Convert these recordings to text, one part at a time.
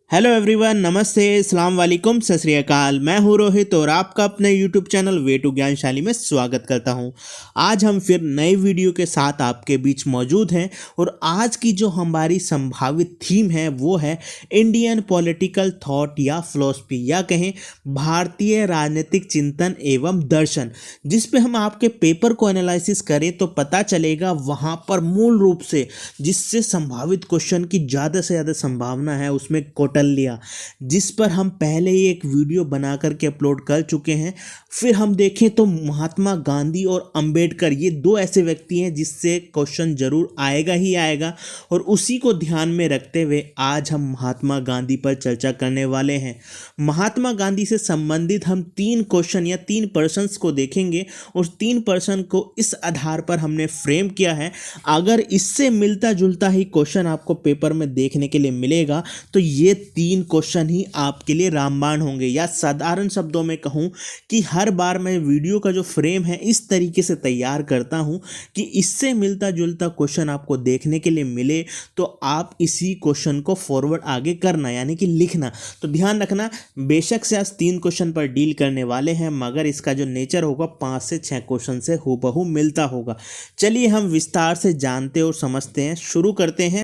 Hello everyone, नमस्ते, अस्सलाम वालेकुम, सत श्री अकाल। मैं हूं रोहित और आपका अपने यूट्यूब चैनल वे टू ज्ञानशाली में स्वागत करता हूं। आज हम फिर नई वीडियो के साथ आपके बीच मौजूद हैं और आज की जो हमारी संभावित थीम है वो है इंडियन पॉलिटिकल थॉट या फिलॉसफी या कहें भारतीय राजनीतिक चिंतन एवं दर्शन, जिस पे हम आपके पेपर को एनालिसिस करें तो पता चलेगा वहाँ पर मूल रूप से जिससे संभावित क्वेश्चन की ज़्यादा से ज़्यादा संभावना है उसमें लिया, जिस पर हम पहले ही एक वीडियो बना करके अपलोड कर चुके हैं। फिर हम देखें तो महात्मा गांधी और अंबेडकर ये दो ऐसे व्यक्ति हैं जिससे क्वेश्चन जरूर आएगा ही आएगा, और उसी को ध्यान में रखते हुए आज हम महात्मा गांधी पर चर्चा करने वाले हैं। महात्मा गांधी से संबंधित हम 3 क्वेश्चन या 3 पर्सन्स को देखेंगे और 3 पर्सन को इस आधार पर हमने फ्रेम किया है। अगर इससे मिलता जुलता ही क्वेश्चन आपको पेपर में देखने के लिए मिलेगा तो ये 3 क्वेश्चन ही आपके लिए रामबाण होंगे, या साधारण शब्दों में कहूँ कि हर बार मैं वीडियो का जो फ्रेम है इस तरीके से तैयार करता हूँ कि इससे मिलता जुलता क्वेश्चन आपको देखने के लिए मिले तो आप इसी क्वेश्चन को फॉरवर्ड आगे करना, यानी कि लिखना। तो ध्यान रखना, बेशक से आज 3 क्वेश्चन पर डील करने वाले हैं, मगर इसका जो नेचर होगा 5 से 6 क्वेश्चन से हूबहू मिलता होगा। चलिए हम विस्तार से जानते और समझते हैं, शुरू करते हैं।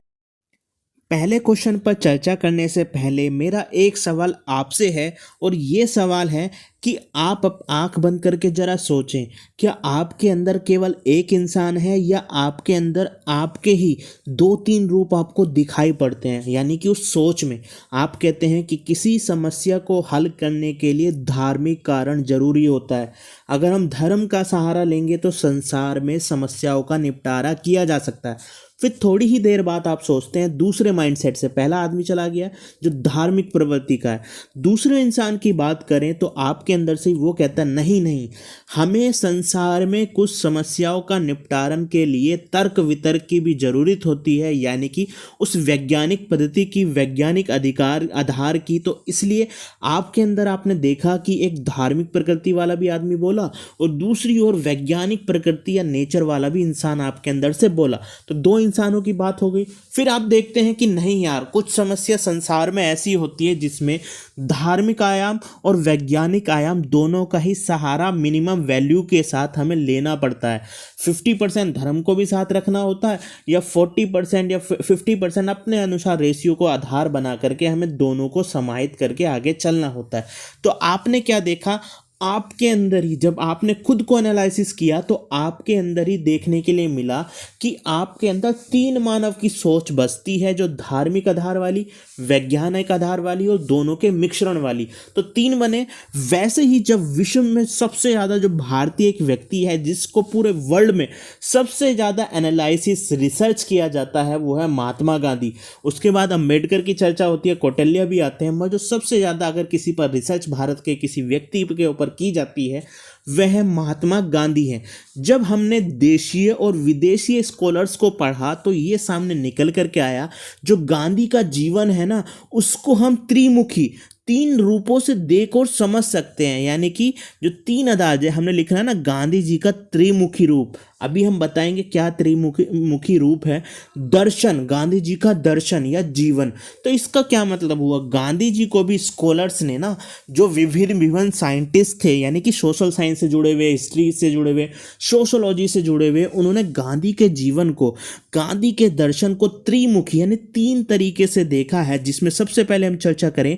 पहले क्वेश्चन पर चर्चा करने से पहले मेरा एक सवाल आपसे है, और ये सवाल है कि आप आंख बंद करके ज़रा सोचें, क्या आपके अंदर केवल एक इंसान है या आपके अंदर आपके ही 2-3 रूप आपको दिखाई पड़ते हैं। यानी कि उस सोच में आप कहते हैं कि किसी समस्या को हल करने के लिए धार्मिक कारण जरूरी होता है। अगर हम धर्म का सहारा लेंगे तो संसार में समस्याओं का निपटारा किया जा सकता है। फिर थोड़ी ही देर बाद आप सोचते हैं दूसरे माइंडसेट से, पहला आदमी चला गया जो धार्मिक प्रवृत्ति का है, दूसरे इंसान की बात करें तो आपके अंदर से वो कहता है नहीं नहीं, हमें संसार में कुछ समस्याओं का निपटारण के लिए तर्क वितर्क की भी ज़रूरत होती है, यानी कि उस वैज्ञानिक पद्धति की, वैज्ञानिक अधिकार आधार की। तो इसलिए आपके अंदर आपने देखा कि एक धार्मिक प्रकृति वाला भी आदमी बोला और दूसरी ओर वैज्ञानिक प्रकृति या नेचर वाला भी इंसान आपके अंदर से बोला, तो 2 इंसानों की बात हो गई। फिर आप देखते हैं कि नहीं यार, कुछ समस्या संसार में ऐसी होती है जिसमें धार्मिक आयाम और वैज्ञानिक आयाम दोनों का ही सहारा मिनिमम वैल्यू के साथ हमें लेना पड़ता है। 50% धर्म को भी साथ रखना होता है, या 40% या 50% अपने अनुसार रेशियो को आधार बना करके हमें दोनों को समाहित करके आगे चलना होता है। तो आपने क्या देखा, आपके अंदर ही जब आपने खुद को एनालिसिस किया तो आपके अंदर ही देखने के लिए मिला कि आपके अंदर 3 मानव की सोच बसती है, जो धार्मिक आधार वाली, वैज्ञानिक आधार वाली और दोनों के मिश्रण वाली। तो 3 बने। वैसे ही जब विश्व में सबसे ज़्यादा जो भारतीय एक व्यक्ति है जिसको पूरे वर्ल्ड में सबसे ज़्यादा एनालिसिस रिसर्च किया जाता है वो है महात्मा गांधी। उसके बाद अंबेडकर की चर्चा होती है, कौटिल्य भी आते हैं, मगर जो सबसे ज़्यादा अगर किसी पर रिसर्च भारत के किसी व्यक्ति के ऊपर की जाती है वह महात्मा गांधी हैं। जब हमने देशीय और विदेशी स्कॉलर्स को पढ़ा तो ये सामने निकल करके आया, जो गांधी का जीवन है ना उसको हम त्रिमुखी 3 रूपों से देख और समझ सकते हैं। यानी कि जो 3 अंदाज है हमने लिखा है ना, गांधी जी का त्रिमुखी रूप। अभी हम बताएंगे क्या त्रिमुखी रूप है। दर्शन, गांधी जी का दर्शन या जीवन। तो इसका क्या मतलब हुआ, गांधी जी को भी स्कॉलर्स ने ना, जो विभिन्न साइंटिस्ट थे, यानी कि सोशल साइंस से जुड़े हुए, हिस्ट्री से जुड़े हुए, सोशोलॉजी से जुड़े हुए, उन्होंने गांधी के जीवन को, गांधी के दर्शन को त्रिमुखी यानी 3 तरीके से देखा है। जिसमें सबसे पहले हम चर्चा करें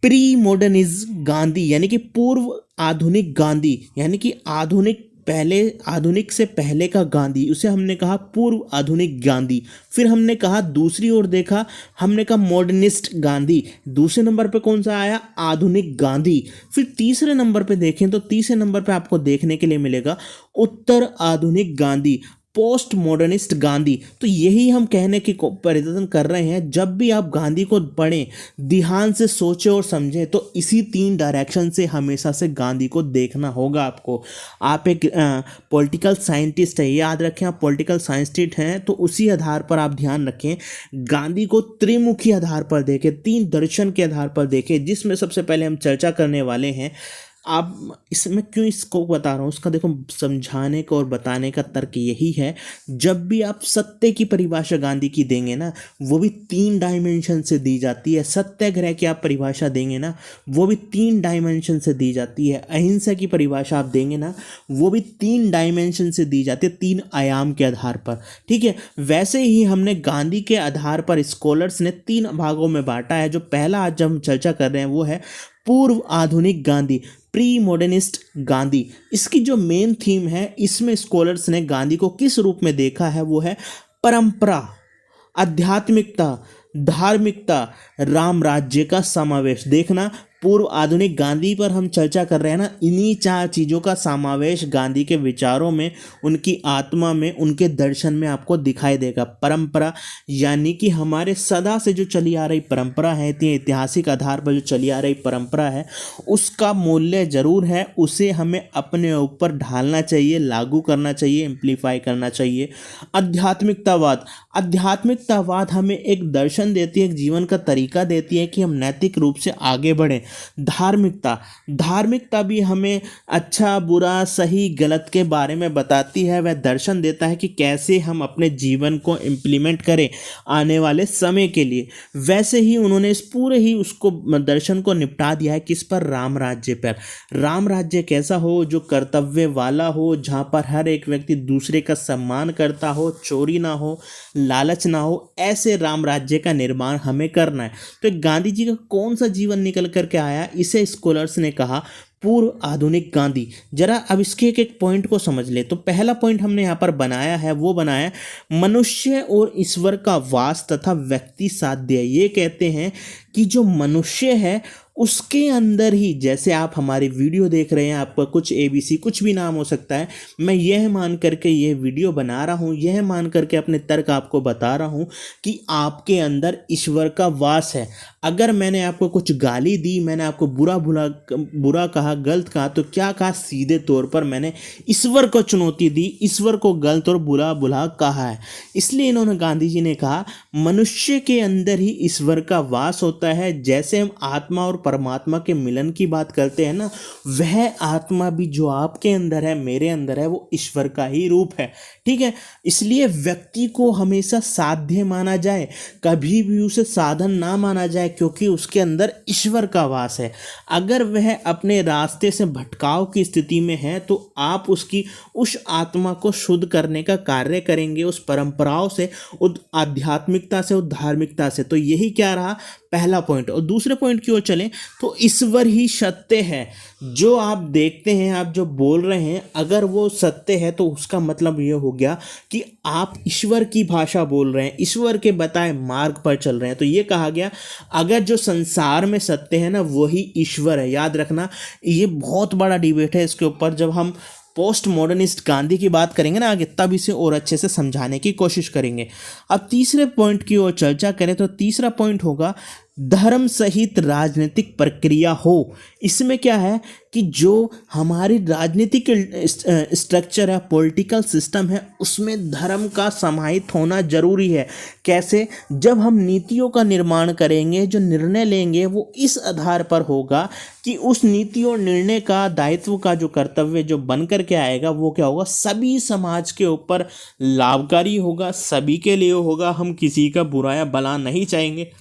प्री मॉडर्निज्म गांधी, यानी कि पूर्व आधुनिक गांधी, यानी कि आधुनिक से पहले का गांधी, उसे हमने कहा पूर्व आधुनिक गांधी। फिर हमने कहा दूसरी ओर देखा, हमने कहा मॉडर्निस्ट गांधी। दूसरे नंबर पे कौन सा आया, आधुनिक गांधी। फिर तीसरे नंबर पे देखें तो तीसरे नंबर पे आपको देखने के लिए मिलेगा उत्तर आधुनिक गांधी, पोस्ट मॉडर्निस्ट गांधी। तो यही हम कहने की प्रयत्न कर रहे हैं, जब भी आप गांधी को पढ़ें ध्यान से सोचें और समझें तो इसी 3 डायरेक्शन से हमेशा से गांधी को देखना होगा आपको। आप एक पॉलिटिकल साइंटिस्ट है, याद रखें आप पॉलिटिकल साइंटिस्ट हैं, तो उसी आधार पर आप ध्यान रखें, गांधी को त्रिमुखी आधार पर देखें, 3 दर्शन के आधार पर देखें, जिसमें सबसे पहले हम चर्चा करने वाले हैं आप इसमें क्यों इसको बता रहा हूँ, उसका देखो समझाने का और बताने का तर्क यही है, जब भी आप सत्य की परिभाषा गांधी की देंगे ना, वो भी 3 डायमेंशन से दी जाती है। सत्याग्रह की आप परिभाषा देंगे ना, वो भी 3 डायमेंशन से दी जाती है। अहिंसा की परिभाषा आप देंगे ना, वो भी 3 डायमेंशन से दी जाती है, 3 आयाम के आधार पर। ठीक है, वैसे ही हमने गांधी के आधार पर स्कॉलर्स ने 3 भागों में बांटा है। जो पहला आज हम चर्चा कर रहे हैं वो है पूर्व आधुनिक गांधी, प्री मॉडर्निस्ट गांधी। इसकी जो मेन थीम है, इसमें स्कॉलर्स ने गांधी को किस रूप में देखा है, वो है परंपरा, आध्यात्मिकता, धार्मिकता, राम राज्य का समावेश। देखना, पूर्व आधुनिक गांधी पर हम चर्चा कर रहे हैं ना, इन्हीं 4 चीज़ों का समावेश गांधी के विचारों में, उनकी आत्मा में, उनके दर्शन में आपको दिखाई देगा। परंपरा यानी कि हमारे सदा से जो चली आ रही परंपरा है, इतनी ऐतिहासिक आधार पर जो चली आ रही परंपरा है, उसका मूल्य जरूर है, उसे हमें अपने ऊपर ढालना चाहिए, लागू करना चाहिए, एम्प्लीफाई करना चाहिए। आध्यात्मिकतावाद, आध्यात्मिकतावाद हमें एक दर्शन देती है, एक जीवन का तरीका देती है कि हम नैतिक रूप से आगे बढ़ें। धार्मिकता, धार्मिकता भी हमें अच्छा बुरा सही गलत के बारे में बताती है, वह दर्शन देता है कि कैसे हम अपने जीवन को इम्प्लीमेंट करें आने वाले समय के लिए। वैसे ही उन्होंने इस पूरे ही उसको दर्शन को निपटा दिया है किस पर, राम राज्य पर। राम राज्य कैसा हो, जो कर्तव्य वाला हो, जहाँ पर हर एक व्यक्ति दूसरे का सम्मान करता हो, चोरी ना हो, लालच ना हो, ऐसे राम राज्य का निर्माण हमें करना है। तो गांधी जी का कौन सा जीवन निकल करके आया, इसे स्कॉलर्स ने कहा पूर्व आधुनिक गांधी। जरा अब इसके एक एक पॉइंट को समझ ले। तो पहला पॉइंट हमने यहाँ पर बनाया है, वो बनाया मनुष्य और ईश्वर का वास तथा व्यक्ति साध्य। ये कहते हैं कि जो मनुष्य है उसके अंदर ही, जैसे आप हमारी वीडियो देख रहे हैं, आपका कुछ ABC कुछ भी नाम हो सकता है, मैं यह मान करके यह वीडियो बना रहा हूँ, यह मान करके अपने तर्क आपको बता रहा हूँ कि आपके अंदर ईश्वर का वास है। अगर मैंने आपको कुछ गाली दी, मैंने आपको बुरा कहा, गलत कहा, तो क्या कहा, सीधे तौर पर मैंने ईश्वर को चुनौती दी, ईश्वर को गलत और बुरा बुला कहा है। इसलिए इन्होंने, गांधी जी ने कहा, मनुष्य के अंदर ही ईश्वर का वास होता है। जैसे हम आत्मा और परमात्मा के मिलन की बात करते हैं ना, वह आत्मा भी जो आपके अंदर है, मेरे अंदर है, वो ईश्वर का ही रूप है। ठीक है, इसलिए व्यक्ति को हमेशा साध्य माना जाए, कभी भी उसे साधन ना माना जाए, क्योंकि उसके अंदर ईश्वर का वास है। अगर वह अपने रास्ते से भटकाव की स्थिति में है, तो आप उसकी उस आत्मा को शुद्ध करने का कार्य करेंगे, उस परंपराओं से, उस आध्यात्मिकता से, उस धार्मिकता से। तो यही क्या रहा, पहला पॉइंट। और दूसरे पॉइंट की ओर चलें तो ईश्वर ही सत्य है। जो आप देखते हैं, आप जो बोल रहे हैं, अगर वो सत्य है तो उसका मतलब ये हो गया कि आप ईश्वर की भाषा बोल रहे हैं, ईश्वर के बताए मार्ग पर चल रहे हैं। तो ये कहा गया, अगर जो संसार में सत्य है ना, वही ईश्वर है। याद रखना, ये बहुत बड़ा डिबेट है इसके ऊपर। जब हम पोस्ट मॉडर्निस्ट गांधी की बात करेंगे ना आगे, तब इसे और अच्छे से समझाने की कोशिश करेंगे। अब तीसरे पॉइंट की ओर चर्चा करें तो तीसरा पॉइंट होगा धर्म सहित राजनीतिक प्रक्रिया हो। इसमें क्या है कि जो हमारी राजनीतिक स्ट्रक्चर है, पॉलिटिकल सिस्टम है, उसमें धर्म का समाहित होना जरूरी है। कैसे, जब हम नीतियों का निर्माण करेंगे, जो निर्णय लेंगे, वो इस आधार पर होगा कि उस नीति और निर्णय का दायित्व का जो कर्तव्य जो बन कर के आएगा, वो क्या होगा, सभी समाज के ऊपर लाभकारी होगा, सभी के लिए होगा। हम किसी का बुरा या भला नहीं चाहेंगे,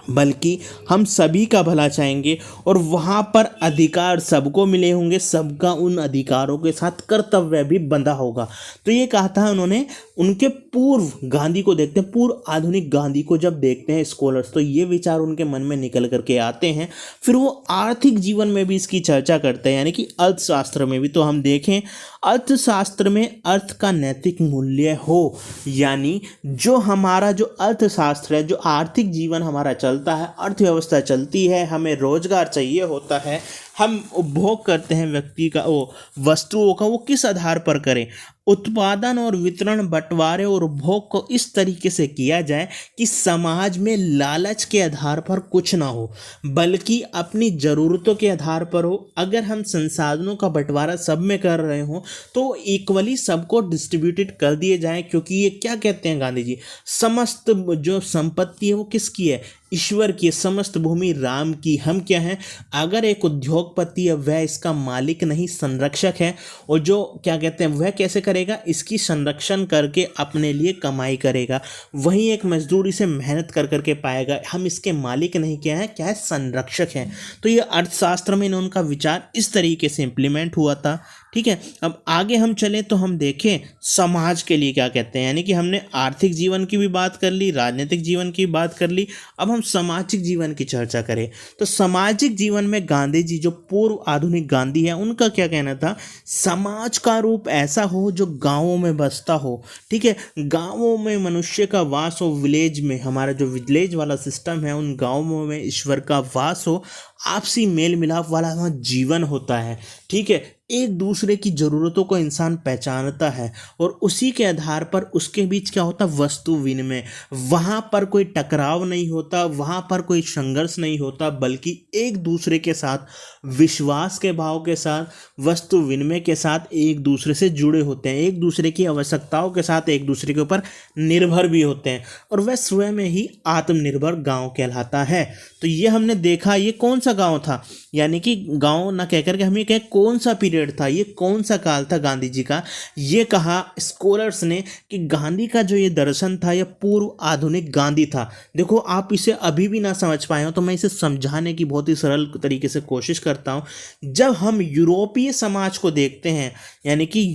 बल्कि हम सभी का भला चाहेंगे। और वहाँ पर अधिकार सबको मिले होंगे, सबका उन अधिकारों के साथ कर्तव्य भी बंधा होगा। तो ये कहा था उन्होंने। उनके पूर्व गांधी को देखते हैं, पूर्व आधुनिक गांधी को जब देखते हैं स्कॉलर्स, तो ये विचार उनके मन में निकल करके आते हैं। फिर वो आर्थिक जीवन में भी इसकी चर्चा करते हैं, यानी कि अर्थशास्त्र में भी। तो हम देखें, अर्थशास्त्र में अर्थ का नैतिक मूल्य हो, यानी जो हमारा जो अर्थशास्त्र है, जो आर्थिक जीवन हमारा चलता है, अर्थव्यवस्था चलती है, हमें रोजगार चाहिए होता है, हम उपभोग करते हैं व्यक्ति का, वो वस्तुओं का, वो किस आधार पर करें। उत्पादन और वितरण, बंटवारे और उपभोग को इस तरीके से किया जाए कि समाज में लालच के आधार पर कुछ ना हो, बल्कि अपनी ज़रूरतों के आधार पर हो। अगर हम संसाधनों का बंटवारा सब में कर रहे हो, तो इक्वली सबको डिस्ट्रीब्यूटेड कर दिए जाएं। क्योंकि ये क्या कहते हैं गांधी जी, समस्त जो संपत्ति है वो किसकी है, ईश्वर की। समस्त भूमि राम की। हम क्या हैं, अगर एक उद्योग उद्योगपति है वह इसका मालिक नहीं संरक्षक है, और जो क्या कहते हैं वह कैसे करेगा, इसकी संरक्षण करके अपने लिए कमाई करेगा। वहीं एक मजदूर इसे मेहनत कर करके पाएगा। हम इसके मालिक नहीं, क्या है संरक्षक हैं। तो ये अर्थशास्त्र में उनका विचार इस तरीके से इम्प्लीमेंट हुआ था। ठीक है, अब आगे हम चलें तो हम देखें समाज के लिए क्या कहते हैं, यानी कि हमने आर्थिक जीवन की भी बात कर ली, राजनीतिक जीवन की बात कर ली, अब हम सामाजिक जीवन की चर्चा करें। तो सामाजिक जीवन में गांधी जी जो पूर्व आधुनिक गांधी है उनका क्या कहना था, समाज का रूप ऐसा हो जो गांवों में बसता हो। ठीक है, गांवों में मनुष्य का वास हो, विलेज में हमारा जो विलेज वाला सिस्टम है उन गांवों में ईश्वर का वास हो, आपसी मेल मिलाप वाला वहाँ जीवन होता है। ठीक है, एक दूसरे की ज़रूरतों को इंसान पहचानता है और उसी के आधार पर उसके बीच क्या होता, वस्तु विनिमय। वहाँ पर कोई टकराव नहीं होता, वहाँ पर कोई संघर्ष नहीं होता, बल्कि एक दूसरे के साथ विश्वास के भाव के साथ, वस्तु विनिमय के साथ एक दूसरे से जुड़े होते हैं, एक दूसरे की आवश्यकताओं के साथ एक दूसरे के ऊपर निर्भर भी होते हैं, और वह स्वयं में ही आत्मनिर्भर गांव कहलाता है। तो ये हमने देखा, ये कौन सा गांव था, यानी कि गांव ना कहकर के हमें कहे कौन सा पीरियड था, ये कौन सा काल था गांधी जी का। ये कहा स्कॉलर्स ने कि गांधी का जो ये दर्शन था यह पूर्व आधुनिक गांधी था। देखो, आप इसे अभी भी ना समझ पाए हो तो मैं इसे समझाने की बहुत ही सरल तरीके से कोशिश करता हूँ। जब हम यूरोपीय समाज को देखते हैं, यानी कि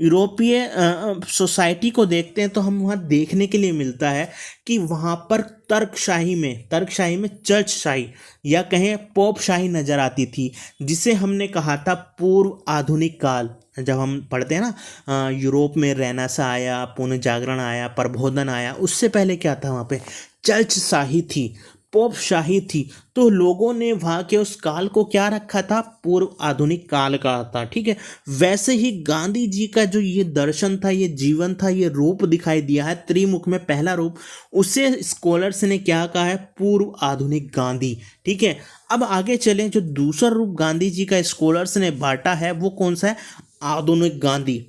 यूरोपीय सोसाइटी को देखते हैं, तो हम वहाँ देखने के लिए मिलता है कि वहाँ पर तर्कशाही में चर्चशाही या कहें पोपशाही नज़र आती थी, जिसे हमने कहा था पूर्व आधुनिक काल। जब हम पढ़ते हैं ना यूरोप में रेनेसां आया, पुनर्जागरण आया, प्रबोधन आया, उससे पहले क्या था, वहाँ पे चर्चशाही थी, पोपशाही थी। तो लोगों ने वहाँ के उस काल को क्या रखा था, पूर्व आधुनिक काल कहा था। ठीक है, वैसे ही गांधी जी का जो ये दर्शन था, ये जीवन था, ये रूप दिखाई दिया है त्रिमुख में, पहला रूप, उसे स्कॉलर्स ने क्या कहा है, पूर्व आधुनिक गांधी। ठीक है, अब आगे चलें, जो दूसरा रूप गांधी जी का स्कॉलर्स ने बांटा है वो कौन सा है, आधुनिक गांधी।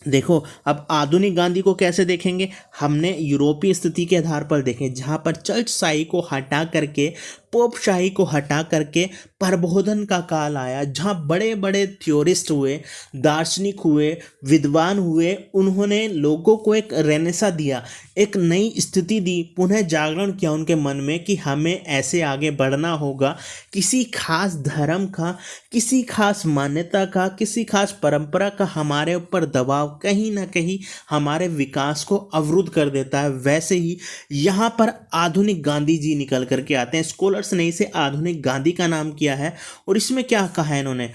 देखो, अब आधुनिक गांधी को कैसे देखेंगे, हमने यूरोपीय स्थिति के आधार पर देखें, जहाँ पर चर्चशाही को हटा करके, पोपशाही को हटा करके प्रबोधन का काल आया, जहाँ बड़े बड़े थ्योरिस्ट हुए, दार्शनिक हुए, विद्वान हुए, उन्होंने लोगों को एक रेनेसां दिया, एक नई स्थिति दी, पुनः जागरण किया उनके मन में कि हमें ऐसे आगे बढ़ना होगा, किसी खास धर्म का, किसी खास मान्यता का, किसी खास परंपरा का हमारे ऊपर दबाव कहीं ना कहीं हमारे विकास को अवरुद्ध कर देता है। वैसे ही यहाँ पर आधुनिक गांधी जी निकल करके आते हैं। स्कॉलर्स ने इसे आधुनिक गांधी का नाम किया है, और इसमें क्या कहा है इन्होंने,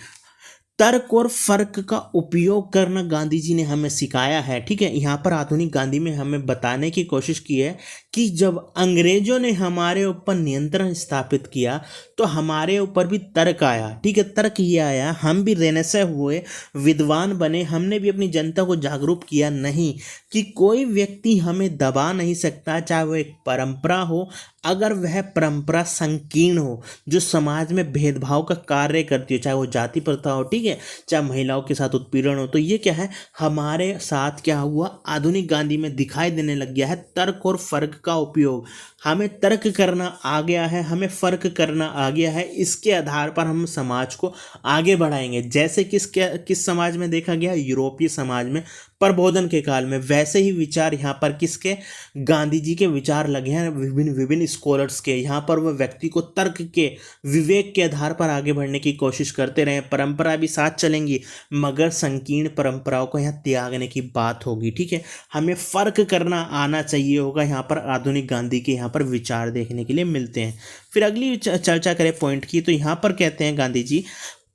तर्क और फर्क का उपयोग करना गांधी जी ने हमें सिखाया है। ठीक है, यहाँ पर आधुनिक गांधी में हमें बताने की कोशिश की है कि जब अंग्रेजों ने हमारे ऊपर नियंत्रण स्थापित किया तो हमारे ऊपर भी तर्क आया। ठीक है, तर्क ये आया, हम भी रेनेसां हुए, विद्वान बने, हमने भी अपनी जनता को जागरूक किया, नहीं कि कोई व्यक्ति हमें दबा नहीं सकता, चाहे वो एक परंपरा हो, अगर वह परंपरा संकीर्ण हो, जो समाज में भेदभाव का कार्य करती हो, चाहे वो जाति प्रथा हो, ठीक है, चाहे महिलाओं के साथ उत्पीड़न हो। तो ये क्या है, हमारे साथ क्या हुआ, आधुनिक गांधी में दिखाई देने लग गया है तर्क और फर्क का उपयोग। हमें तर्क करना आ गया है, हमें फर्क करना आ गया है, इसके आधार पर हम समाज को आगे बढ़ाएंगे। जैसे किस समाज में देखा गया, यूरोपीय समाज में प्रबोधन के काल में, वैसे ही विचार यहाँ पर किसके, गांधी जी के विचार लगे हैं विभिन्न स्कॉलर्स के। यहाँ पर वह व्यक्ति को तर्क के, विवेक के आधार पर आगे बढ़ने की कोशिश करते रहे। परंपरा भी साथ चलेंगी, मगर संकीर्ण परंपराओं को यहाँ त्यागने की बात होगी। ठीक है, हमें फर्क करना आना चाहिए होगा। यहाँ पर आधुनिक गांधी के यहाँ पर विचार देखने के लिए मिलते हैं। फिर अगली चर्चा करें पॉइंट की, तो यहाँ पर कहते हैं गांधी जी,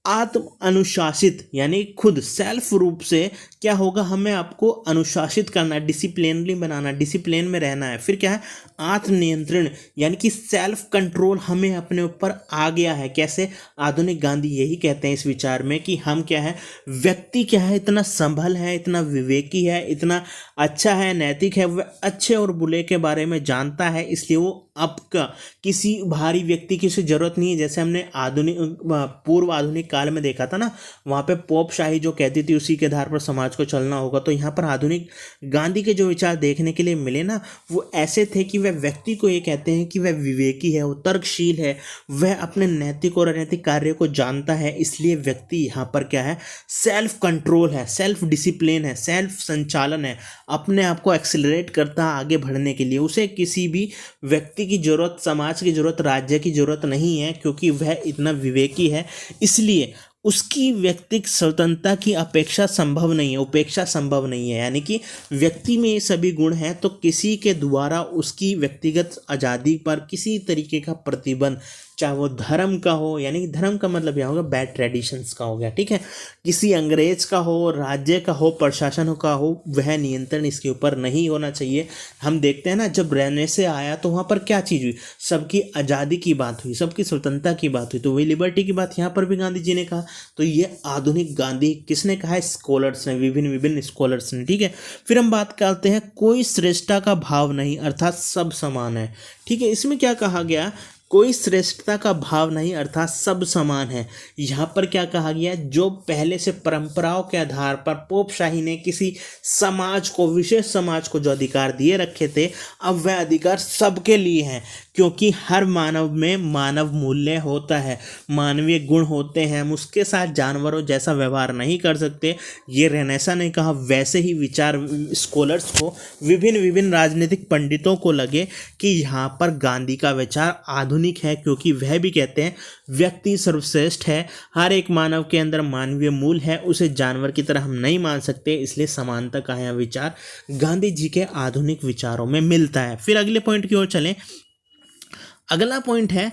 आत्म अनुशासित, यानी खुद सेल्फ रूप से क्या होगा, हमें आपको अनुशासित करना, डिसिप्लिनली बनाना, डिसिप्लिन में रहना है। फिर क्या है, आत्मनियंत्रण, यानी कि सेल्फ कंट्रोल हमें अपने ऊपर आ गया है। कैसे, आधुनिक गांधी यही कहते हैं इस विचार में कि हम क्या है, व्यक्ति क्या है, इतना संभल है, इतना विवेकी है, इतना अच्छा है, नैतिक है, वह अच्छे और बुरे के बारे में जानता है, इसलिए वो आपका किसी भारी व्यक्ति की जरूरत नहीं है। जैसे हमने पूर्व आधुनिक काल में देखा था ना, वहाँ पे पोप शाही जो कहती थी उसी के आधार पर समाज को चलना होगा। तो यहाँ पर आधुनिक गांधी के जो विचार देखने के लिए मिले ना, वो ऐसे थे कि वह व्यक्ति को ये कहते हैं कि वह विवेकी है, वो तर्कशील है, वह अपने नैतिक और अनैतिक कार्यों को जानता है। इसलिए व्यक्ति यहाँ पर क्या है, सेल्फ कंट्रोल है, सेल्फ डिसिप्लिन है, सेल्फ संचालन है, अपने आप को एक्सेलरेट करता है आगे बढ़ने के लिए। उसे किसी भी व्यक्ति की जरूरत, समाज की जरूरत, राज्य की जरूरत नहीं है, क्योंकि वह इतना विवेकी है। इसलिए उसकी व्यक्तिगत स्वतंत्रता की अपेक्षा संभव नहीं है, उपेक्षा संभव नहीं है। यानी कि व्यक्ति में ये सभी गुण हैं, तो किसी के द्वारा उसकी व्यक्तिगत आज़ादी पर किसी तरीके का प्रतिबंध, चाहे वो धर्म का हो, यानी कि धर्म का मतलब यह होगा बैड ट्रेडिशंस का हो गया, ठीक है, किसी अंग्रेज का हो, राज्य का हो, प्रशासन का हो, वह नियंत्रण इसके ऊपर नहीं होना चाहिए। हम देखते हैं ना, जब रहने से आया तो वहाँ पर क्या चीज़ हुई, सबकी आज़ादी की बात हुई, सबकी स्वतंत्रता की बात हुई, तो वही लिबर्टी की बात यहाँ पर भी गांधी जी ने कहा। तो ये आधुनिक गांधी किसने कहा है, स्कॉलर्स ने, विभिन्न विभिन्न स्कॉलर्स ने, ठीक है। फिर हम बात करते हैं, कोई श्रेष्ठता का भाव नहीं, अर्थात सब समान है, ठीक है। इसमें क्या कहा गया, कोई श्रेष्ठता का भाव नहीं अर्थात सब समान है। यहाँ पर क्या कहा गया, जो पहले से परंपराओं के आधार पर पोप शाही ने किसी समाज को, विशेष समाज को जो अधिकार दिए रखे थे, अब वह अधिकार सबके लिए हैं, क्योंकि हर मानव में मानव मूल्य होता है, मानवीय गुण होते हैं, हम उसके साथ जानवरों जैसा व्यवहार नहीं कर सकते। ये रेनेसा ने कहा। वैसे ही विचार स्कॉलर्स को, विभिन्न विभिन्न राजनीतिक पंडितों को लगे कि यहाँ पर गांधी का विचार आधुनिक है, क्योंकि वह भी कहते हैं व्यक्ति सर्वश्रेष्ठ है, हर एक मानव के अंदर मानवीय मूल है, उसे जानवर की तरह हम नहीं मान सकते, इसलिए समानता का यह विचार गांधी जी के आधुनिक विचारों में मिलता है। फिर अगले पॉइंट की ओर चलें। अगला पॉइंट है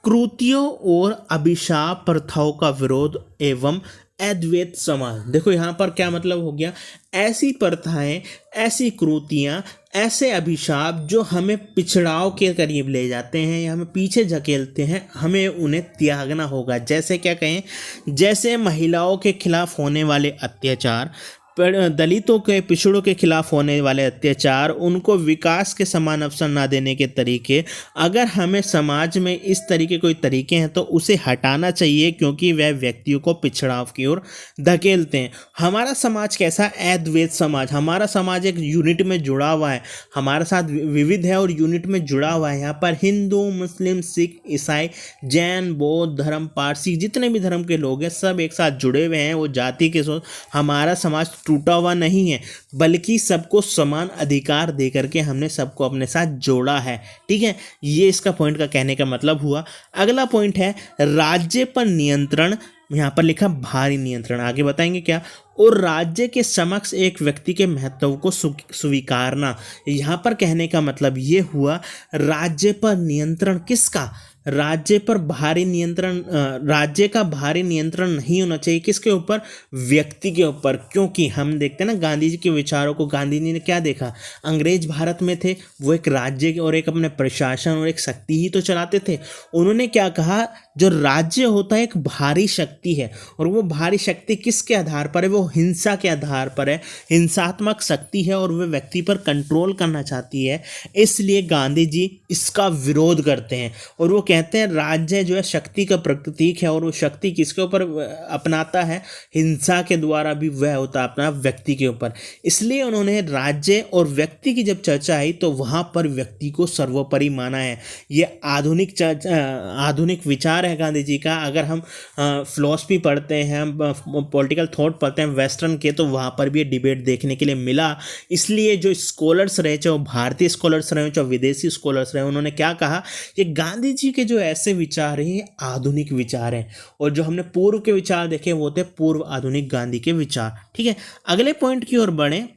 क्रूतियों और अभिशाप प्रथाओं का विरोध एवं अद्वैत समाज। देखो यहाँ पर क्या मतलब हो गया, ऐसी प्रथाएं, ऐसी क्रूतियाँ, ऐसे अभिशाप जो हमें पिछड़ाव के करीब ले जाते हैं या हमें पीछे धकेलते हैं, हमें उन्हें त्यागना होगा। जैसे क्या कहें, जैसे महिलाओं के खिलाफ होने वाले अत्याचार, दलितों के, पिछड़ों के खिलाफ होने वाले अत्याचार, उनको विकास के समान अवसर ना देने के तरीके, अगर हमें समाज में इस तरीके कोई तरीके हैं तो उसे हटाना चाहिए, क्योंकि वह व्यक्तियों को पिछड़ाव की ओर धकेलते हैं। हमारा समाज कैसा, अद्वैत समाज, हमारा समाज एक यूनिट में जुड़ा हुआ है, हमारा साथ विविध है और यूनिट में जुड़ा हुआ है। यहाँ पर हिंदू, मुस्लिम, सिख, ईसाई, जैन, बौद्ध धर्म, पारसी, जितने भी धर्म के लोग हैं सब एक साथ जुड़े हुए हैं। वो जाति के सोच, हमारा समाज टूटा हुआ नहीं है, बल्कि सबको समान अधिकार दे करके हमने सबको अपने साथ जोड़ा है, ठीक है। ये इसका पॉइंट का कहने का मतलब हुआ। अगला पॉइंट है राज्य पर नियंत्रण, यहाँ पर लिखा भारी नियंत्रण, आगे बताएंगे क्या, और राज्य के समक्ष एक व्यक्ति के महत्व को स्वीकारना। यहाँ पर कहने का मतलब ये हुआ, राज्य पर नियंत्रण किसका, राज्य पर भारी नियंत्रण, राज्य का भारी नियंत्रण नहीं होना चाहिए, किसके ऊपर, व्यक्ति के ऊपर। क्योंकि हम देखते हैं ना गांधी जी के विचारों को, गांधी जी ने क्या देखा, अंग्रेज भारत में थे, वो एक राज्य और एक अपने प्रशासन और एक शक्ति ही तो चलाते थे। उन्होंने क्या कहा, जो राज्य होता है एक भारी शक्ति है, और वो भारी शक्ति किसके आधार पर है, वो हिंसा के आधार पर है, हिंसात्मक शक्ति है, और वह व्यक्ति पर कंट्रोल करना चाहती है। इसलिए गांधी जी इसका विरोध करते हैं और वो कहते हैं राज्य जो है शक्ति का प्रतीक है, और वो शक्ति किसके ऊपर अपनाता है, हिंसा के द्वारा भी वह होता है अपना व्यक्ति के ऊपर। इसलिए उन्होंने राज्य और व्यक्ति की जब चर्चा आई तो वहाँ पर व्यक्ति को सर्वोपरि माना है। ये आधुनिक विचार है गांधी जी का। अगर हम फिलॉसफी पढ़ते हैं, पॉलिटिकल थॉट पढ़ते हैं वेस्टर्न के, तो वहाँ पर भी ये डिबेट देखने के लिए मिला। इसलिए जो स्कॉलर्स रहे, चाहे वो भारतीय स्कॉलर्स रहे, चाहे विदेशी स्कॉलर्स रहे, उन्होंने क्या कहा, ये गांधी जी के जो ऐसे विचार हैं आधुनिक विचार हैं, और जो हमने पूर्व के विचार देखे वो थे पूर्व आधुनिक गांधी के विचार, ठीक है। अगले पॉइंट की ओर बढ़े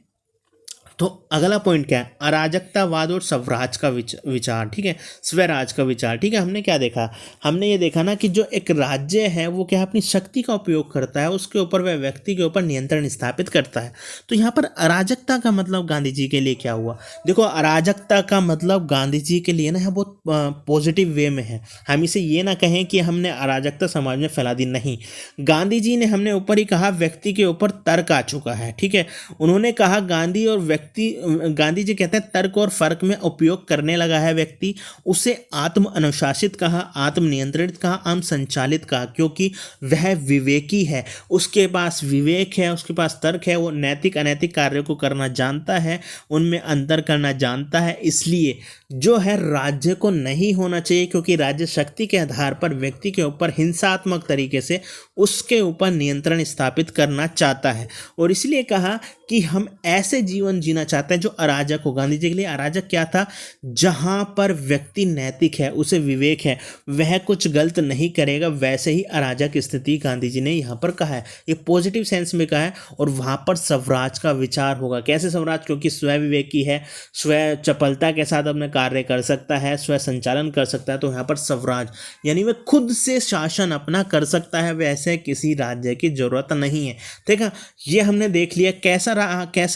तो अगला पॉइंट क्या है, अराजकतावाद और स्वराज का विचार, ठीक है, स्वराज का विचार, ठीक है। हमने क्या देखा, हमने ये देखा ना कि जो एक राज्य है वो क्या अपनी शक्ति का उपयोग करता है, उसके ऊपर वह व्यक्ति के ऊपर नियंत्रण स्थापित करता है। तो यहाँ पर अराजकता का मतलब गांधी जी के लिए क्या हुआ, देखो अराजकता का मतलब गांधी जी के लिए ना यहाँ बहुत पॉजिटिव वे में है। हम इसे ये ना कहें कि हमने अराजकता समाज में फैला दी, नहीं, गांधी जी ने, हमने ऊपर ही कहा, व्यक्ति के ऊपर तर्क आ चुका है, ठीक है। उन्होंने कहा गांधी और व्यक्ति व्यक्ति, गांधी जी कहते हैं तर्क और फर्क में उपयोग करने लगा है व्यक्ति, उसे आत्म अनुशासित कहा, आत्मनियंत्रित कहा, आत्म संचालित कहा, क्योंकि वह विवेकी है, उसके पास विवेक है, उसके पास तर्क है, वो नैतिक अनैतिक कार्यों को करना जानता है, उनमें अंतर करना जानता है। इसलिए जो है राज्य को नहीं होना चाहिए, क्योंकि राज्य शक्ति के आधार पर व्यक्ति के ऊपर हिंसात्मक तरीके से उसके ऊपर नियंत्रण स्थापित करना चाहता है। और इसलिए कहा कि हम ऐसे जीवन जीना चाहते हैं जो अराजक हो। गांधी जी के लिए अराजक क्या था? जहां पर व्यक्ति नैतिक है, उसे विवेक है, वह कुछ गलत नहीं करेगा, वैसे ही अराजक स्थिति गांधी जी ने यहाँ पर कहा है, ये पॉजिटिव सेंस में कहा है। और वहां पर स्वराज का विचार होगा। कैसे स्वराज? क्योंकि स्व विवेकी है, स्व चपलता के साथ अपने कार्य कर सकता है, स्व संचालन कर सकता है, तो यहाँ पर स्वराज यानी वह खुद से शासन अपना कर सकता है, वैसे किसी राज्य की जरूरत नहीं है। ठीक है, ये हमने देख लिया कैसा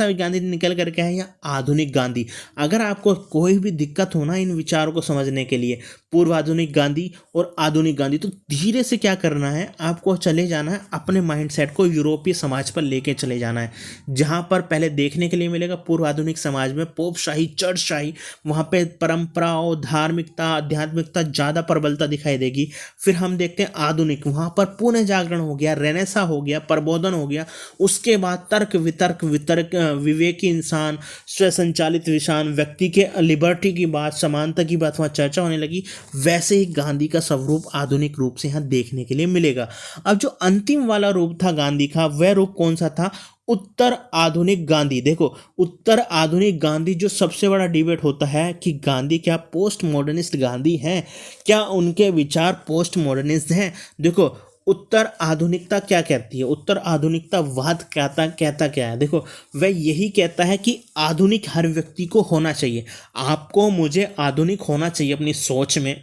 गांधी निकल करके है, या आधुनिक गांधी। अगर आपको कोई भी दिक्कत हो ना इन विचारों को समझने के लिए, पूर्व आधुनिक गांधी और आधुनिक गांधी, तो धीरे से क्या करना है, आपको चले जाना है अपने माइंडसेट को यूरोपीय समाज पर लेके चले जाना है, जहां पर पहले देखने के लिए मिलेगा पूर्व आधुनिक समाज में पोपशाही, चर्चशाही, वहां पे परंपराओं, धार्मिकता, आध्यात्मिकता ज़्यादा प्रबलता दिखाई देगी। फिर हम देखते हैं आधुनिक, वहां पर पुनः जागरण हो गया, रेनेसा हो गया, प्रबोधन हो गया। उसके बाद तर्क वितर्क विवेकी इंसान, स्वसंचालित विशान, व्यक्ति के लिबर्टी की बात, समानता की बात वहाँ चर्चा होने लगी। वैसे ही गांधी का स्वरूप आधुनिक रूप से यहाँ देखने के लिए मिलेगा। अब जो अंतिम वाला रूप था गांधी का, वह रूप कौन सा था? उत्तर आधुनिक गांधी। देखो, उत्तर आधुनिक गांधी जो सबसे बड़ा डिबेट होता है कि गांधी क्या पोस्ट मॉडर्निस्ट गांधी हैं, क्या उनके विचार पोस्ट मॉडर्निस्ट हैं। देखो, उत्तर आधुनिकता क्या कहती है, उत्तर आधुनिकता वाद कहता क्या है? देखो, वह यही कहता है कि आधुनिक हर व्यक्ति को होना चाहिए। आपको मुझे आधुनिक होना चाहिए अपनी सोच में,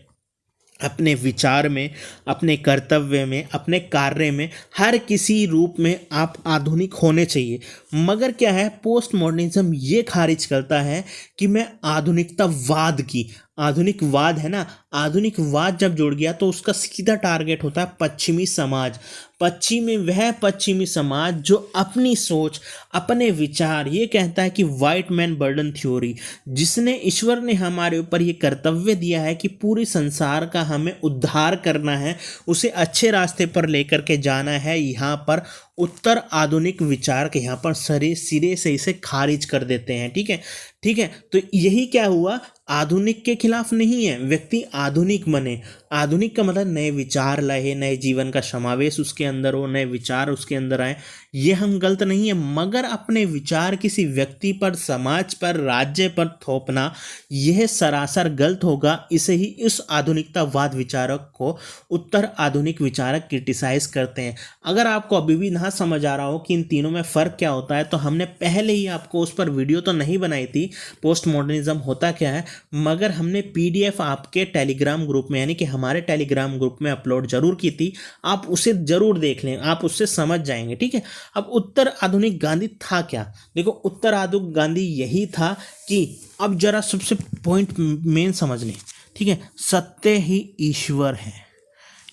अपने विचार में, अपने कर्तव्य में, अपने कार्य में, हर किसी रूप में आप आधुनिक होने चाहिए। मगर क्या है, पोस्ट मॉडर्निज्म ये खारिज करता है कि मैं आधुनिकतावाद की, आधुनिकवाद है ना, आधुनिकवाद जब जुड़ गया तो उसका सीधा टारगेट होता है पश्चिमी समाज। पश्चिमी समाज जो अपनी सोच, अपने विचार, ये कहता है कि वाइट मैन बर्डन थ्योरी, जिसने ईश्वर ने हमारे ऊपर ये कर्तव्य दिया है कि पूरी संसार का हमें उद्धार करना है, उसे अच्छे रास्ते पर लेकर के जाना है। यहाँ पर उत्तर आधुनिक विचार के यहाँ पर सिरे से इसे खारिज कर देते हैं। ठीक है, तो यही क्या हुआ, आधुनिक के खिलाफ नहीं है, व्यक्ति आधुनिक बने। आधुनिक का मतलब नए विचार लाए, नए जीवन का समावेश उसके अंदर हो, नए विचार उसके अंदर आए। ये हम गलत नहीं है, मगर अपने विचार किसी व्यक्ति पर, समाज पर, राज्य पर थोपना यह सरासर गलत होगा। इसे ही इस आधुनिकतावाद विचारक को उत्तर आधुनिक विचारक क्रिटिसाइज करते हैं। अगर आपको अभी भी ना समझ आ रहा हो कि इन तीनों में फ़र्क क्या होता है, तो हमने पहले ही आपको उस पर वीडियो तो नहीं बनाई थी, पोस्ट मॉडर्निज्म होता क्या है, मगर हमने PDF आपके टेलीग्राम ग्रुप में, यानी कि हमारे टेलीग्राम ग्रुप में अपलोड जरूर की थी। आप उसे जरूर देख लें, आप उससे समझ जाएंगे। ठीक है, अब उत्तर आधुनिक गांधी था क्या? देखो, उत्तर आधुनिक गांधी यही था कि, अब जरा सबसे पॉइंट मेन समझ लें। ठीक है, सत्य ही ईश्वर है,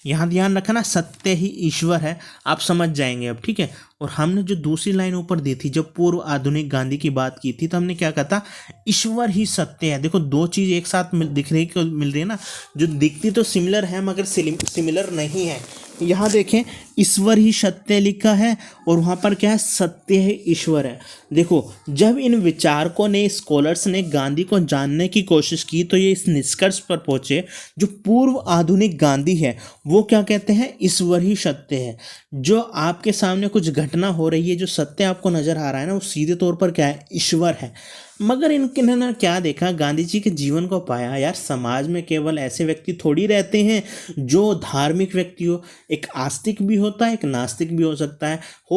यहाँ ध्यान रखना, सत्य ही ईश्वर है, आप समझ जाएंगे अब। ठीक है, और हमने जो दूसरी लाइन ऊपर दी थी, जब पूर्व आधुनिक गांधी की बात की थी, तो हमने क्या कहा था, ईश्वर ही सत्य है। देखो, दो चीज़ एक साथ मिल रही है ना, जो दिखती तो सिमिलर है मगर सिमिलर नहीं है। यहाँ देखें, ईश्वर ही सत्य लिखा है और वहाँ पर क्या है, सत्य है ईश्वर है। देखो, जब इन विचारकों ने, स्कॉलर्स ने गांधी को जानने की कोशिश की, तो ये इस निष्कर्ष पर पहुँचे, जो पूर्व आधुनिक गांधी है वो क्या कहते हैं, ईश्वर ही सत्य है। जो आपके सामने कुछ घटना हो रही है, जो सत्य आपको नजर आ रहा है ना, वो सीधे तौर पर क्या है, ईश्वर है। मगर इन्होंने क्या देखा, गांधी जी के जीवन को पाया, यार समाज में केवल ऐसे व्यक्ति थोड़ी रहते हैं जो धार्मिक व्यक्ति हो, एक आस्तिक भी होता है, एक नास्तिक भी हो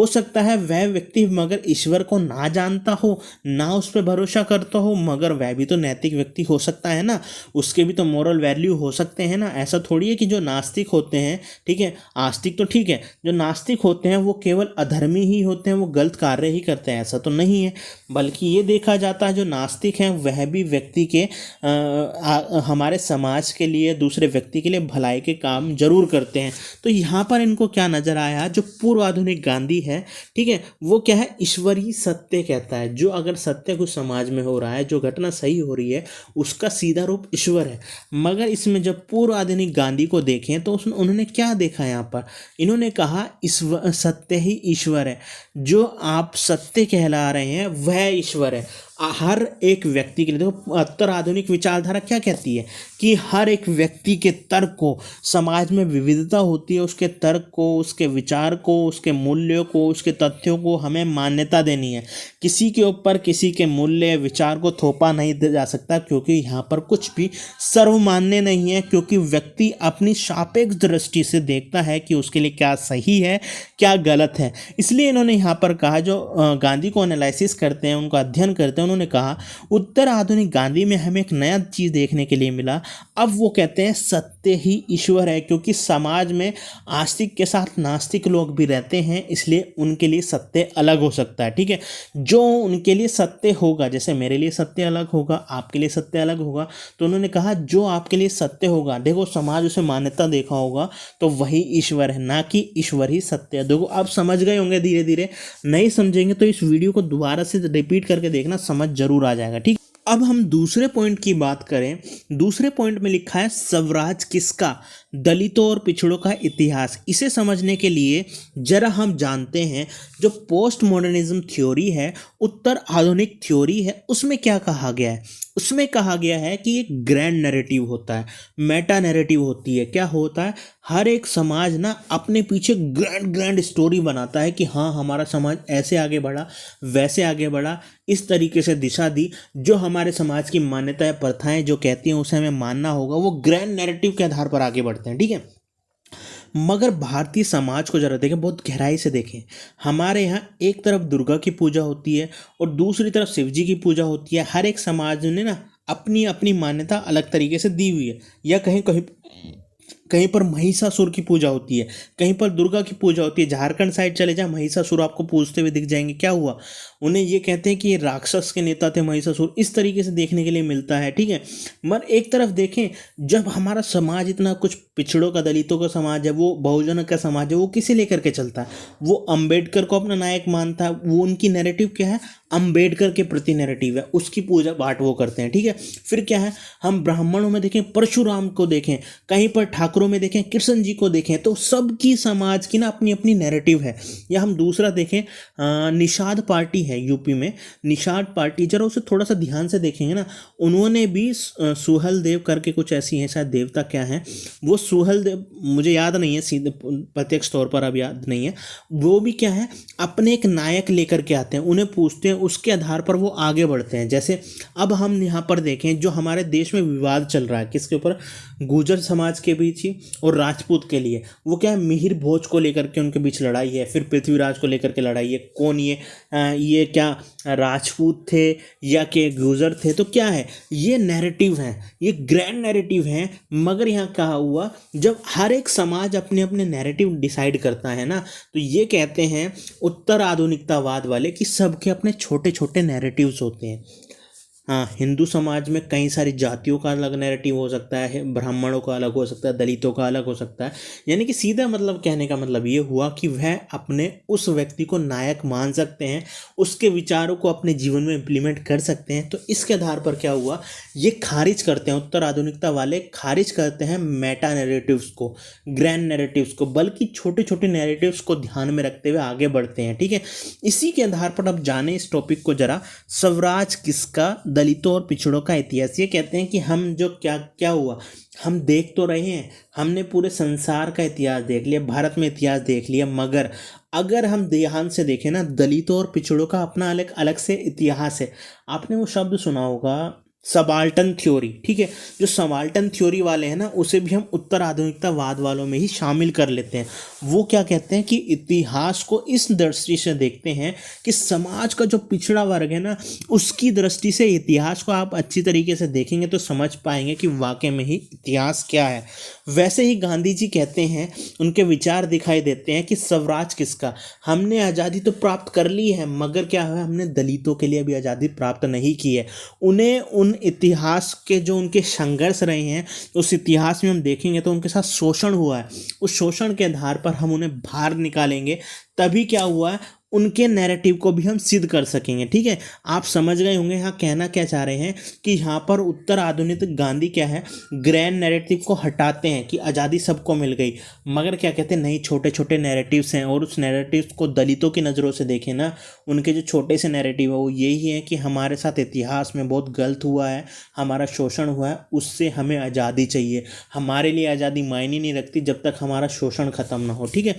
सकता है वह व्यक्ति मगर ईश्वर को ना जानता हो, ना उस पर भरोसा करता हो, मगर वह भी तो नैतिक व्यक्ति हो सकता है ना, उसके भी तो मोरल वैल्यू हो सकते हैं ना। ऐसा थोड़ी है कि जो नास्तिक होते हैं, ठीक है, आस्तिक तो ठीक है, जो नास्तिक होते हैं वो केवल अधर्मी ही होते हैं, वो गलत कार्य ही करते हैं, ऐसा तो नहीं है। बल्कि ये देखा जाता है जो नास्तिक हैं वह भी व्यक्ति के हमारे समाज के लिए, दूसरे व्यक्ति के लिए भलाई के काम जरूर करते हैं। तो यहाँ पर इनको क्या नजर आया, जो पूर्व आधुनिक गांधी है, ठीक है, वो क्या है, ईश्वरीय सत्य कहता है। जो अगर सत्य कुछ समाज में हो रहा है, जो घटना सही हो रही है, उसका सीधा रूप ईश्वर है। मगर इसमें जब पूर्व आधुनिक गांधी को देखें तो उन्होंने क्या देखा, यहाँ पर इन्होंने कहा ईश्वर, सत्य ही ईश्वर है। जो आप सत्य कहला रहे हैं वह ईश्वर है। हर एक व्यक्ति के लिए, देखो उत्तर आधुनिक विचारधारा क्या कहती है कि हर एक व्यक्ति के तर्क को, समाज में विविधता होती है, उसके तर्क को, उसके विचार को, उसके मूल्यों को, उसके तथ्यों को हमें मान्यता देनी है। किसी के ऊपर किसी के मूल्य विचार को थोपा नहीं दिया जा सकता, क्योंकि यहाँ पर कुछ भी सर्वमान्य नहीं है, क्योंकि व्यक्ति अपनी सापेक्ष दृष्टि से देखता है कि उसके लिए क्या सही है क्या गलत है। इसलिए इन्होंने यहाँ पर कहा, जो गांधी को एनालिसिस करते हैं, उनका अध्ययन करते हैं, उन्होंने कहा उत्तर आधुनिक गांधी में हमें एक नया चीज देखने के लिए मिला। अब वो कहते हैं सत्य ही ईश्वर है, क्योंकि समाज में आस्तिक के साथ नास्तिक लोग भी रहते हैं, इसलिए उनके लिए सत्य अलग हो सकता है। ठीक है, जो उनके लिए सत्य होगा, जैसे मेरे लिए सत्य अलग होगा, आपके लिए सत्य अलग होगा, तो उन्होंने कहा जो आपके लिए सत्य होगा, देखो समाज उसे मान्यता देखा होगा, तो वही ईश्वर है, ना कि ईश्वर ही सत्य है। देखो आप समझ गए होंगे धीरे धीरे, नहीं समझेंगे तो इस वीडियो को दोबारा से रिपीट करके देखना, समझ जरूर आ जाएगा। ठीक, अब हम दूसरे पॉइंट की बात करें। दूसरे पॉइंट में लिखा है स्वराज किसका, दलितों और पिछड़ों का इतिहास। इसे समझने के लिए जरा हम जानते हैं जो पोस्ट मॉडर्निज्म थ्योरी है, उत्तर आधुनिक थ्योरी है, उसमें क्या कहा गया है। उसमें कहा गया है कि एक ग्रैंड नैरेटिव होता है, मेटा नैरेटिव होती है। क्या होता है, हर एक समाज ना अपने पीछे ग्रैंड स्टोरी बनाता है कि हाँ हमारा समाज ऐसे आगे बढ़ा, वैसे आगे बढ़ा, इस तरीके से दिशा दी। जो हमारे समाज की मान्यताएं, प्रथाएं जो कहती हैं उसे हमें मानना होगा, वो ग्रैंड नैरेटिव के आधार पर आगे बढ़ते हैं। ठीक है, मगर भारतीय समाज को जरा देखें, बहुत गहराई से देखें। हमारे यहाँ एक तरफ दुर्गा की पूजा होती है और दूसरी तरफ शिव जी की पूजा होती है। हर एक समाज ने ना अपनी अपनी मान्यता अलग तरीके से दी हुई है, या कहीं कहीं कहीं पर महिषासुर की पूजा होती है, कहीं पर दुर्गा की पूजा होती है। झारखंड साइड चले जाए, महिषासुर आपको पूजते हुए दिख जाएंगे। क्या हुआ, उन्हें ये कहते हैं कि ये राक्षस के नेता थे महिषासुर, इस तरीके से देखने के लिए मिलता है। ठीक है, मगर एक तरफ देखें, जब हमारा समाज इतना कुछ पिछड़ों का, दलितों का समाज है, वो बहुजन का समाज है, वो किसे लेकर के चलता है, वो अंबेडकर को अपना नायक मानता है। वो उनकी नैरेटिव क्या है, अंबेडकर के प्रति नैरेटिव है, उसकी पूजा पाठ वो करते हैं। ठीक है, फिर क्या है, हम ब्राह्मणों में देखें परशुराम को देखें, कहीं पर ठाकुरों में देखें कृष्ण जी को देखें, तो सबकी समाज की ना अपनी अपनी नैरेटिव है। या हम दूसरा देखें, निषाद पार्टी है यूपी में, निषाद पार्टी, जरा उसे थोड़ा सा ध्यान से देखेंगे ना, उन्होंने भी सुहल देव करके कुछ ऐसी हैं, शायद देवता क्या है वो, सुहल देव मुझे याद नहीं है सीधे प्रत्यक्ष तौर पर, अब याद नहीं है। वो भी क्या है, अपने एक नायक लेकर के आते हैं, उन्हें पूछते हैं, उसके आधार पर वो आगे बढ़ते हैं। जैसे अब हम यहाँ पर देखें, जो हमारे देश में विवाद चल रहा है किसके ऊपर, गुर्जर समाज के बीच ही और राजपूत के लिए, वो क्या है, मिहिर भोज को लेकर के उनके बीच लड़ाई है, फिर पृथ्वीराज को लेकर के लड़ाई है, कौन ये क्या राजपूत थे या के गुर्जर थे। तो क्या है, ये नैरेटिव है, ये ग्रैंड नैरेटिव है। मगर यहाँ कहा हुआ, जब हर एक समाज अपने अपने नैरेटिव डिसाइड करता है ना, तो ये कहते हैं उत्तर आधुनिकतावाद वाले कि सबके अपने छोटे छोटे नैरेटिव्स होते हैं। हाँ, हिंदू समाज में कई सारी जातियों का अलग नैरेटिव हो सकता है, ब्राह्मणों का अलग हो सकता है, दलितों का अलग हो सकता है। यानी कि सीधा मतलब कहने का मतलब ये हुआ कि वह अपने उस व्यक्ति को नायक मान सकते हैं, उसके विचारों को अपने जीवन में इम्प्लीमेंट कर सकते हैं। तो इसके आधार पर क्या हुआ, ये खारिज करते हैं, उत्तर आधुनिकता वाले खारिज करते हैं मेटा नैरेटिव्स को, ग्रैंड नैरेटिव्स को, बल्कि छोटे छोटे नैरेटिव्स को ध्यान में रखते हुए आगे बढ़ते हैं। ठीक है, इसी के आधार पर अब जाने इस टॉपिक को जरा, स्वराज किसका, दलितों और पिछड़ों का इतिहास। ये कहते हैं कि हम जो क्या हुआ, हम देख तो रहे हैं, हमने पूरे संसार का इतिहास देख लिया, भारत में इतिहास देख लिया, मगर अगर हम ध्यान से देखें ना, दलितों और पिछड़ों का अपना अलग अलग से इतिहास है। आपने वो शब्द सुना होगा, सबाल्टन थ्योरी, ठीक है। जो सबाल्टन थ्योरी वाले हैं ना, उसे भी हम उत्तर आधुनिकतावाद वालों में ही शामिल कर लेते हैं। वो क्या कहते हैं कि इतिहास को इस दृष्टि से देखते हैं कि समाज का जो पिछड़ा वर्ग है ना, उसकी दृष्टि से इतिहास को आप अच्छी तरीके से देखेंगे तो समझ पाएंगे कि वाकई में ही इतिहास क्या है। वैसे ही गांधी जी कहते हैं, उनके विचार दिखाई देते हैं कि स्वराज किसका, हमने आज़ादी तो प्राप्त कर ली है, मगर क्या है, हमने दलितों के लिए भी आज़ादी प्राप्त नहीं की है। उन्हें उन इतिहास के जो उनके संघर्ष रहे हैं, उस इतिहास में हम देखेंगे तो उनके साथ शोषण हुआ है। उस शोषण के आधार पर हम उन्हें बाहर निकालेंगे, तभी क्या हुआ है, उनके नैरेटिव को भी हम सिद्ध कर सकेंगे, ठीक है। आप समझ गए होंगे यहाँ कहना क्या चाह रहे हैं कि यहाँ पर उत्तर आधुनिक गांधी क्या है, ग्रैंड नैरेटिव को हटाते हैं कि आज़ादी सबको मिल गई, मगर क्या कहते हैं, नहीं, छोटे छोटे नैरेटिव्स हैं, और उस नैरेटिव्स को दलितों की नज़रों से देखें ना, उनके जो छोटे से नैरेटिव है वो यही है कि हमारे साथ इतिहास में बहुत गलत हुआ है, हमारा शोषण हुआ है, उससे हमें आज़ादी चाहिए। हमारे लिए आज़ादी मायने नहीं रखती जब तक हमारा शोषण खत्म ना हो, ठीक है।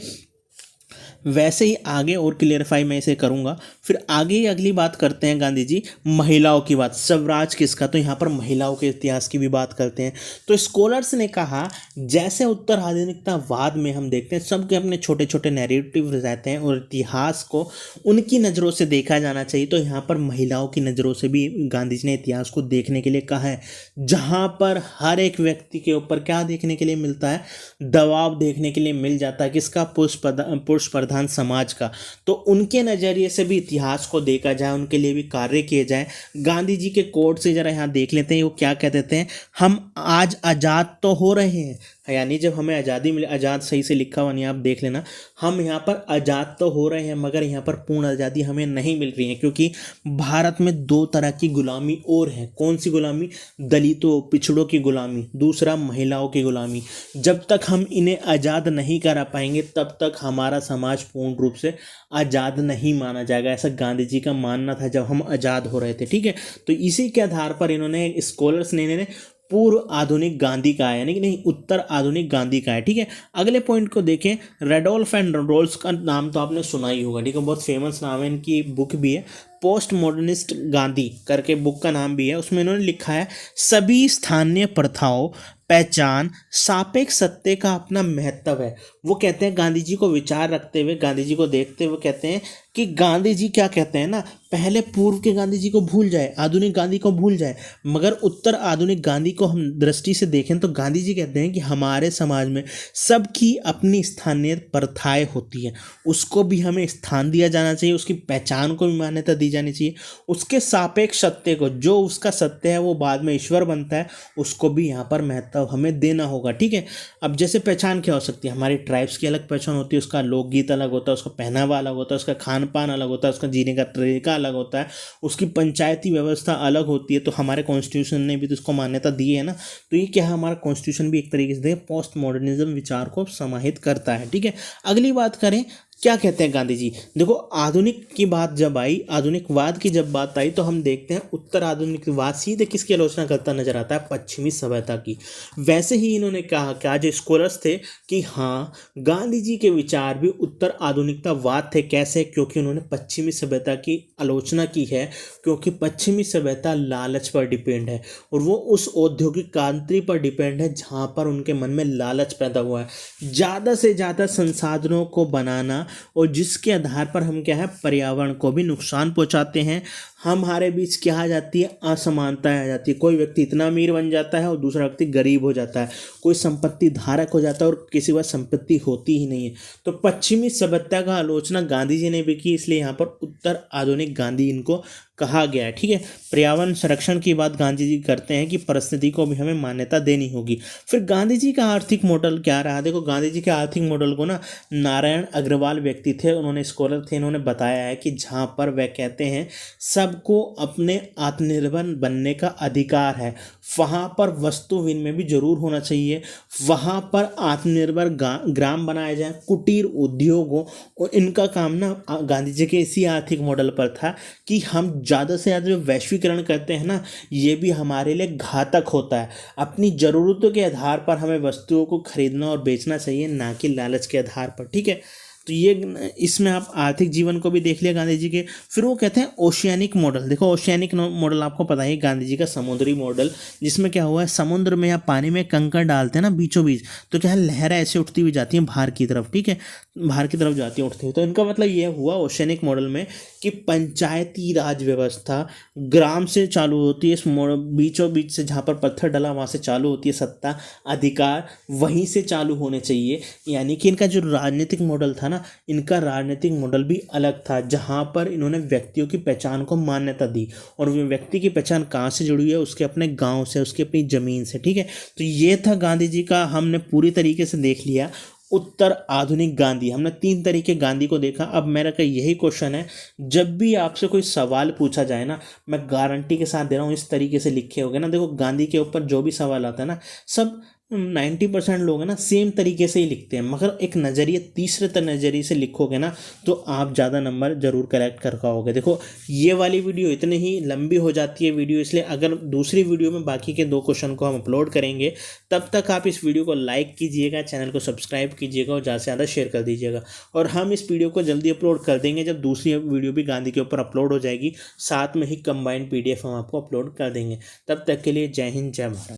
वैसे ही आगे और क्लियरिफाई मैं इसे करूँगा। फिर आगे ही अगली बात करते हैं गांधी जी, महिलाओं की बात, स्वराज किसका, तो यहाँ पर महिलाओं के इतिहास की भी बात करते हैं। तो स्कॉलर्स ने कहा, जैसे उत्तर आधुनिकतावाद में हम देखते हैं सबके अपने छोटे छोटे नैरेटिव रहते हैं और इतिहास को उनकी नज़रों से देखा जाना चाहिए, तो यहाँ पर महिलाओं की नज़रों से भी गांधी जी ने इतिहास को देखने के लिए कहा है, जहाँ पर हर एक व्यक्ति के ऊपर क्या देखने के लिए मिलता है, दबाव देखने के लिए मिल जाता है, किसका, पुरुष प्रधान समाज का। तो उनके नज़रिए से भी इतिहास को देखा जाए, उनके लिए भी कार्य किए जाए। गांधी जी के कोट से जरा यहाँ देख लेते हैं, वो क्या कह देते हैं, हम आज आज़ाद तो हो रहे हैं, यानी जब हमें आज़ादी मिली, आज़ाद सही से लिखा हुआ नहीं, आप देख लेना, हम यहाँ पर आज़ाद तो हो रहे हैं मगर यहाँ पर पूर्ण आज़ादी हमें नहीं मिल रही है, क्योंकि भारत में दो तरह की गुलामी और है। कौन सी गुलामी, दलितों पिछड़ों की गुलामी, दूसरा महिलाओं की गुलामी। जब तक हम इन्हें आज़ाद नहीं करा पाएंगे तब तक हमारा समाज पूर्ण रूप से आज़ाद नहीं माना जाएगा, ऐसा गांधी जी का मानना था जब हम आज़ाद हो रहे थे, ठीक है। तो इसी के आधार पर इन्होंने, स्कॉलर्स ने इन्हें पूर्व आधुनिक गांधी का है, यानी कि नहीं, उत्तर आधुनिक गांधी का है, ठीक है। अगले पॉइंट को देखें, रेडोल्फ एंड रोल्स का नाम तो आपने सुना ही होगा, ठीक है, बहुत फेमस नाम है, इनकी बुक भी है, पोस्ट मॉडर्निस्ट गांधी करके बुक का नाम भी है। उसमें इन्होंने लिखा है, सभी स्थानीय प्रथाओं, पहचान, सापेक्ष सत्य का अपना महत्व है। वो कहते हैं, गांधी जी को विचार रखते हुए, गांधी जी को देखते हुए कहते हैं कि गांधी जी क्या कहते हैं ना, पहले पूर्व के गांधी जी को भूल जाए, आधुनिक गांधी को भूल जाए, मगर उत्तर आधुनिक गांधी को हम दृष्टि से देखें तो गांधी जी कहते हैं कि हमारे समाज में सबकी अपनी स्थानीय प्रथाएं होती हैं, उसको भी हमें स्थान दिया जाना चाहिए, उसकी पहचान को भी मान्यता दी जानी चाहिए, उसके सापेक्ष सत्य को, जो उसका सत्य है वो बाद में ईश्वर बनता है, उसको भी यहाँ पर महत्व हमें देना होगा, ठीक है। अब जैसे पहचान क्या हो सकती है, हमारी ट्राइब्स की अलग पहचान होती है, उसका लोकगीत अलग होता है, उसका पहनावा अलग होता है, उसका खान पान अलग होता है, उसका जीने का तरीका अलग होता है, उसकी पंचायती व्यवस्था अलग होती है। तो हमारे कॉन्स्टिट्यूशन ने भी तो उसको मान्यता दी है ना। तो ये क्या है, हमारा कॉन्स्टिट्यूशन भी एक तरीके से पोस्ट मॉडर्निज्म विचार को समाहित करता है, ठीक है। अगली बात करें, क्या कहते हैं गांधी जी, देखो, आधुनिक की बात जब आई, आधुनिकवाद की जब बात आई, तो हम देखते हैं उत्तर आधुनिकवाद सीधे किसकी आलोचना करता नजर आता है, पश्चिमी सभ्यता की। वैसे ही इन्होंने कहा कि आज स्कॉलर्स थे कि हाँ, गांधी जी के विचार भी उत्तर आधुनिकतावाद थे। कैसे, क्योंकि उन्होंने पश्चिमी सभ्यता की आलोचना की है, क्योंकि पश्चिमी सभ्यता लालच पर डिपेंड है, और वो उस औद्योगिक क्रांति पर डिपेंड है जहाँ पर उनके मन में लालच पैदा हुआ है, ज़्यादा से ज़्यादा संसाधनों को बनाना, और जिसके आधार पर हम क्या है, पर्यावरण को भी नुकसान पहुंचाते हैं। हमारे बीच क्या आ जाती है, असमानताएं आ जाती है, कोई व्यक्ति इतना अमीर बन जाता है और दूसरा व्यक्ति गरीब हो जाता है, कोई संपत्ति धारक हो जाता है और किसी के पास संपत्ति होती ही नहीं है। तो पश्चिमी सभ्यता का आलोचना गांधी जी ने भी की, इसलिए यहाँ पर उत्तर आधुनिक गांधी इनको कहा गया है, ठीक है। पर्यावरण संरक्षण की बात गांधी जी करते हैं कि परिस्थिति को भी हमें मान्यता देनी होगी। फिर गांधी जी का आर्थिक मॉडल क्या रहा, देखो, गांधी जी के आर्थिक मॉडल को ना नारायण अग्रवाल व्यक्ति थे, उन्होंने स्कॉलर थे, इन्होंने बताया है कि जहाँ पर वह कहते हैं सबको अपने आत्मनिर्भर बनने का अधिकार है, वहाँ पर वस्तु विनिमय भी जरूर होना चाहिए, वहाँ पर आत्मनिर्भर ग्राम बनाए जाए, कुटीर उद्योग हो, और इनका काम ना गांधी जी के इसी आर्थिक मॉडल पर था कि हम ज़्यादा से ज़्यादा जो वैश्वीकरण करते हैं ना, ये भी हमारे लिए घातक होता है। अपनी ज़रूरतों के आधार पर हमें वस्तुओं को खरीदना और बेचना चाहिए, ना कि लालच के आधार पर, ठीक है। तो ये इसमें आप आर्थिक जीवन को भी देख लिया गांधी जी के। फिर वो कहते हैं ओशियानिक मॉडल। देखो ओशियानिक मॉडल आपको पता है गांधी जी का समुद्री मॉडल, जिसमें क्या हुआ है, समुद्र में या पानी में कंकड़ डालते हैं ना बीचों बीच, तो क्या है लहरें ऐसे उठती हुई जाती हैं बाहर की तरफ, ठीक है, बाहर की तरफ जाती हैं उठती हुई। तो इनका मतलब ये हुआ ओशियानिक मॉडल में कि पंचायती राज व्यवस्था ग्राम से चालू होती है, इस बीचों बीच से जहाँ पर पत्थर डला वहाँ से चालू होती है सत्ता अधिकार, वहीं से चालू होने चाहिए। यानी कि इनका जो राजनीतिक मॉडल था ना, इनका राजनीतिक मॉडल भी अलग था, जहाँ पर इन्होंने व्यक्तियों की पहचान को मान्यता दी। और वो व्यक्ति की पहचान कहाँ से जुड़ी है, उसके अपने गांव से, उसकी अपनी ज़मीन से, ठीक है। तो ये था गांधी जी का, हमने पूरी तरीके से देख लिया उत्तर आधुनिक गांधी। हमने 3 तरीके गांधी को देखा। अब मेरा का यही क्वेश्चन है, जब भी आपसे कोई सवाल पूछा जाए ना, मैं गारंटी के साथ दे रहा हूँ इस तरीके से लिखे होगे ना। देखो गांधी के ऊपर जो भी सवाल आता है ना, सब 90% लोग हैं ना सेम तरीके से ही लिखते हैं, मगर एक नज़रिए तीसरे नज़रिए से लिखोगे ना तो आप ज़्यादा नंबर ज़रूर कलेक्ट कर पाओगे। देखो ये वाली वीडियो इतनी ही लंबी हो जाती है वीडियो, इसलिए अगर दूसरी वीडियो में बाकी के 2 क्वेश्चन को हम अपलोड करेंगे, तब तक आप इस वीडियो को लाइक कीजिएगा, चैनल को सब्सक्राइब कीजिएगा और ज़्यादा से ज़्यादा शेयर कर दीजिएगा। और हम इस वीडियो को जल्दी अपलोड कर देंगे जब दूसरी वीडियो भी गांधी के ऊपर अपलोड हो जाएगी, साथ में ही कंबाइंड PDF हम आपको अपलोड कर देंगे। तब तक के लिए जय हिंद, जय भारत।